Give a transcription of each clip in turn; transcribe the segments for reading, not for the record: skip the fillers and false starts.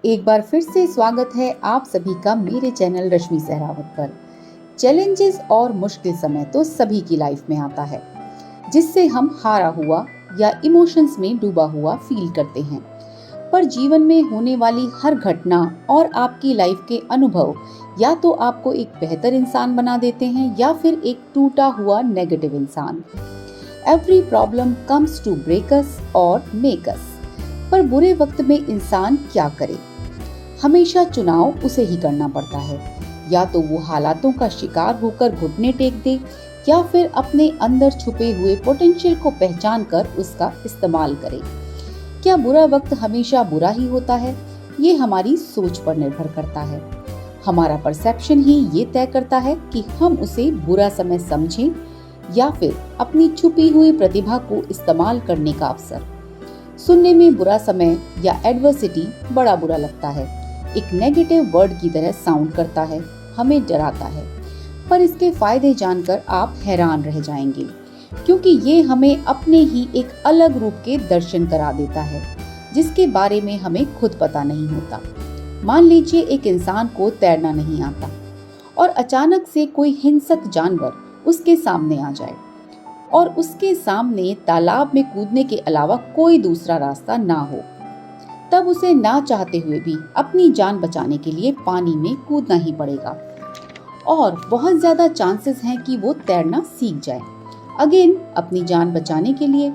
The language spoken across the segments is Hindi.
एक बार फिर से स्वागत है आप सभी का मेरे चैनल रश्मि सहरावत पर। चैलेंजेस और मुश्किल समय तो सभी की लाइफ में आता है, जिससे हम हारा हुआ या इमोशंस में डूबा हुआ फील करते हैं। पर जीवन में होने वाली हर घटना और आपकी लाइफ के अनुभव या तो आपको एक बेहतर इंसान बना देते हैं या फिर एक टूटा हुआ नेगेटिव इंसान। Every problem comes to break us और मेक अस। पर बुरे वक्त में इंसान क्या करे? हमेशा चुनाव उसे ही करना पड़ता है। या तो वो हालातों का शिकार होकर घुटने टेक दे या फिर अपने अंदर छुपे हुए पोटेंशियल को पहचान कर उसका इस्तेमाल करे। क्या बुरा वक्त हमेशा बुरा ही होता है? ये हमारी सोच पर निर्भर करता है। हमारा परसेप्शन ही ये तय करता है कि हम उसे बुरा समय समझें या फिर अपनी छुपी हुई प्रतिभा को इस्तेमाल करने का अवसर। सुनने में बुरा समय या एडवर्सिटी बड़ा बुरा लगता है, एक नेगेटिव वर्ड की तरह साउंड करता है, हमें डराता है। पर इसके फायदे जानकर आप हैरान रह जाएंगे, क्योंकि ये हमें अपने ही एक अलग रूप के दर्शन करा देता है, जिसके बारे में हमें खुद पता नहीं होता। मान लीजिए एक इंसान को तैरना नहीं आता और अचानक से कोई हिंसक जानवर उसके सामने आ जाए और उसके सामने तालाब में कूदने के अलावा कोई दूसरा रास्ता ना हो। तब उसे ना चाहते हुए भी अपनी जान बचाने के लिए पानी में कूदना ही पड़ेगा और बहुत ज्यादा चांसेस हैं कि वो तैरना सीख जाए, अगेन अपनी जान बचाने के लिए।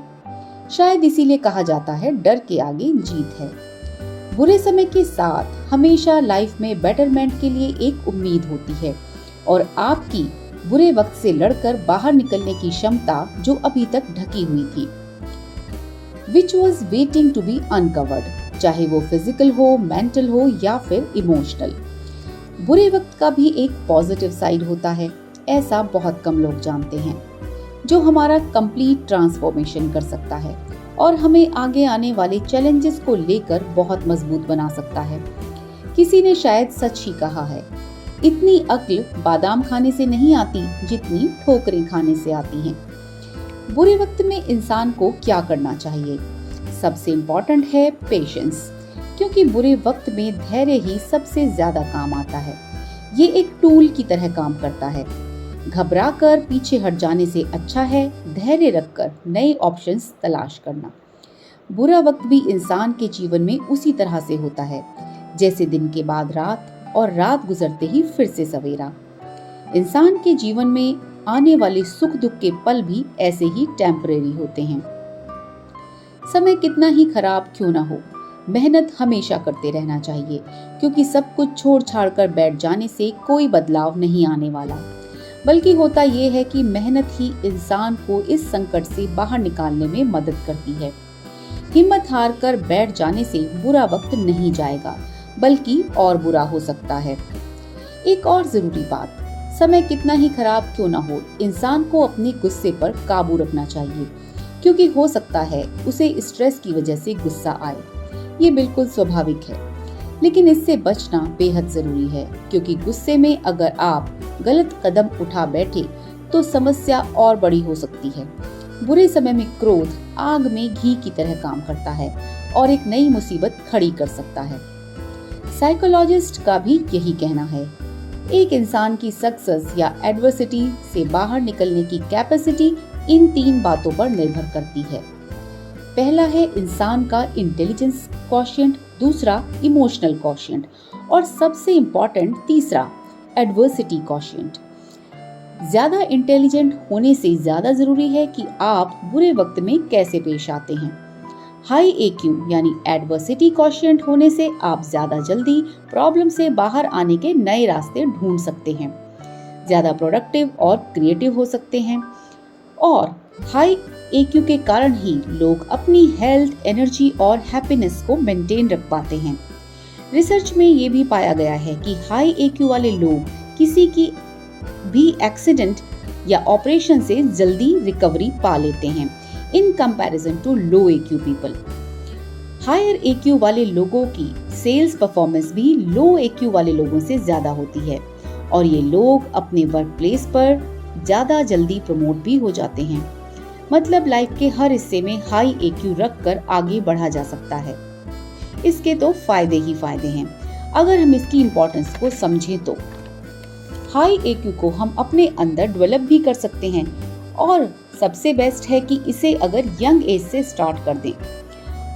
शायद इसीलिए कहा जाता है डर के आगे जीत है। बुरे समय के साथ हमेशा लाइफ में बेटरमेंट के लिए एक उम्मीद होती है और आपकी बुरे वक्त से लड़कर बाहर निकलने की क्षमता जो अभी तक ढकी हुई थी, which was waiting to be uncovered, चाहे वो फिजिकल हो, मेंटल हो या फिर इमोशनल। बुरे वक्त का भी एक पॉजिटिव साइड होता है, ऐसा बहुत कम लोग जानते हैं, जो हमारा कंप्लीट ट्रांसफॉर्मेशन कर सकता है और हमें आगे आने वाले चैलेंजेस को लेकर बहुत मजबूत बना सकता है। किसी ने शायद सच ही कहा है, इतनी अक्ल बादाम खाने से नहीं आती जितनी ठोकरें खाने से आती हैं। बुरे वक्त में इंसान को क्या करना चाहिए? सबसे इम्पोर्टेंट है पेशेंस, क्योंकि बुरे वक्त में धैर्य ही सबसे ज्यादा काम आता है। ये एक टूल की तरह काम करता है। घबराकर पीछे हट जाने से अच्छा है धैर्य रखकर नए ऑप्शंस तलाश करना। बुरा वक्त भी इंसान के जीवन में उसी तरह से होता है, जैसे दिन के बाद रात और रात गुजरते ही फिर से सवेरा। इंसान के जीवन में आने वाले सुख दुख के पल भी ऐसे ही टेम्परेरी होते हैं। समय कितना ही खराब क्यों ना हो, मेहनत हमेशा करते रहना चाहिए, क्योंकि सब कुछ छोड़ छाड़ कर बैठ जाने से कोई बदलाव नहीं आने वाला। बल्कि होता ये है कि मेहनत ही इंसान को इस संकट से बाहर निकालने में मदद करती है। हिम्मत हार कर बैठ जाने से बुरा वक्त नहीं जाएगा, बल्कि और बुरा हो सकता है। एक और जरूरी बात, समय कितना ही खराब क्यों ना हो, इंसान को अपने गुस्से पर काबू रखना चाहिए, क्योंकि हो सकता है उसे स्ट्रेस की वजह से गुस्सा आए। ये बिल्कुल स्वाभाविक है, लेकिन इससे बचना बेहद जरूरी है, क्योंकि गुस्से में अगर आप गलत कदम उठा बैठे तो समस्या और बड़ी हो सकती है। बुरे समय में क्रोध आग में घी की तरह काम करता है और एक नई मुसीबत खड़ी कर सकता है। साइकोलॉजिस्ट का भी यही कहना है, एक इंसान की सक्सेस या एडवर्सिटी से बाहर निकलने की कैपेसिटी इन 3 बातों पर निर्भर करती है। पहला है इंसान का इंटेलिजेंस क्वोशिएंट, दूसरा इमोशनल क्वोशिएंट और सबसे इम्पोर्टेंट तीसरा एडवर्सिटी क्वोशिएंट। ज्यादा इंटेलिजेंट होने से ज्यादा जरूरी है कि आप बुरे वक्त में कैसे पेश आते हैं। हाई EQ यानी एडवर्सिटी क्वोशिएंट होने से आप ज्यादा जल्दी प्रॉब्लम से बाहर आने के नए रास्ते ढूंढ सकते हैं, ज्यादा प्रोडक्टिव और क्रिएटिव हो सकते हैं और हाई EQ के कारण ही लोग अपनी हेल्थ, एनर्जी और हैप्पीनेस को मेंटेन रख पाते हैं। रिसर्च में ये भी पाया गया है कि हाई EQ वाले लोग किसी की भी एक्सीडेंट या ऑपरेशन से जल्दी रिकवरी पा लेते हैं in comparison to low EQ people. Higher EQ वाले लोगों की सेल्स परफॉर्मेंस भी लो EQ वाले लोगों से ज्यादा होती है और ये लोग अपने वर्क प्लेस पर ज्यादा जल्दी प्रमोट भी हो जाते हैं। मतलब लाइफ के हर हिस्से में हाई EQ रखकर आगे बढ़ा जा सकता है। इसके तो फायदे ही फायदे हैं अगर हम इसकी इम्पोर्टेंस को समझें तो। हाई EQ को हम अपने अंदर डेवलप भी कर सकते हैं और सबसे बेस्ट है कि इसे अगर यंग एज से स्टार्ट कर दें।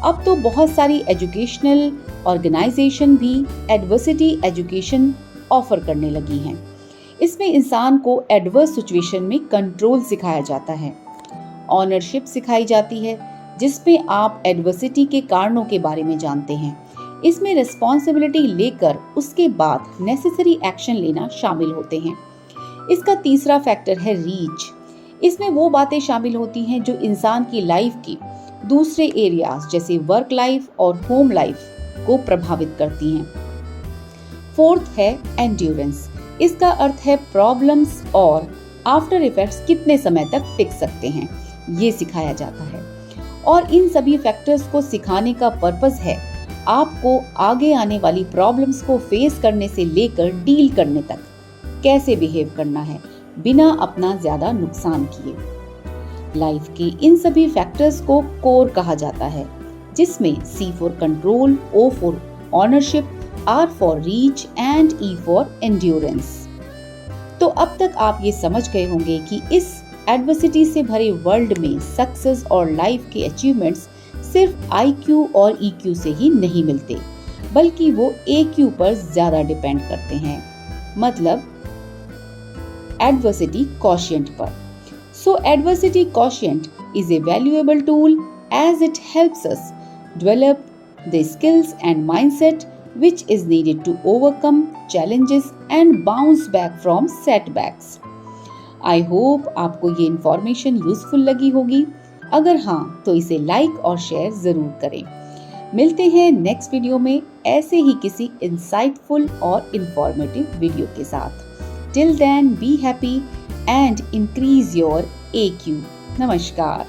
अब तो बहुत सारी एजुकेशनल ऑर्गेनाइजेशन भी एडवर्सिटी एजुकेशन ऑफर करने लगी हैं। इसमें इंसान को एडवर्स सिचुएशन में कंट्रोल सिखाया जाता है, ऑनरशिप सिखाई जाती है जिसमें आप एडवर्सिटी के कारणों के बारे में जानते हैं। इसमें रिस्पॉन्सिबिलिटी लेकर उसके बाद नेसेसरी एक्शन लेना शामिल होते हैं। इसका तीसरा फैक्टर है रीच। इसमें वो बातें शामिल होती हैं जो इंसान की लाइफ की दूसरे एरियाज जैसे वर्क लाइफ और होम लाइफ को प्रभावित करती हैं। फोर्थ है एंड्योरेंस। इसका अर्थ है प्रॉब्लम्स और आफ्टर इफेक्ट्स कितने समय तक टिक सकते हैं, ये सिखाया जाता है। और इन सभी फैक्टर्स को सिखाने का पर्पस है आपको आगे आने वाली प्रॉब्लम्स को फेस करने से लेकर डील करने तक कैसे बिहेव करना है बिना अपना ज्यादा नुकसान किए। लाइफ के इन सभी फैक्टर्स को कोर कहा जाता है, जिसमें C for control, O for ownership, R for reach and E for endurance. तो अब तक आप ये समझ गए होंगे कि इस एडवर्सिटी से भरे वर्ल्ड में सक्सेस और लाइफ के अचीवमेंट्स सिर्फ IQ और EQ से ही नहीं मिलते, बल्कि वो AQ पर ज्यादा डिपेंड करते हैं, मतलब एडवर्सिटी क्वोशिएंट पर। So adversity quotient is a valuable tool as it helps us develop the skills and mindset which is needed to overcome challenges and bounce back from setbacks. I hope आपको ये इन्फॉर्मेशन यूजफुल लगी होगी। अगर हाँ तो इसे लाइक और शेयर जरूर करें। मिलते हैं नेक्स्ट वीडियो में ऐसे ही किसी इंसाइटफुल और इंफॉर्मेटिव वीडियो के साथ। Till then, be happy and increase your AQ. Namaskar.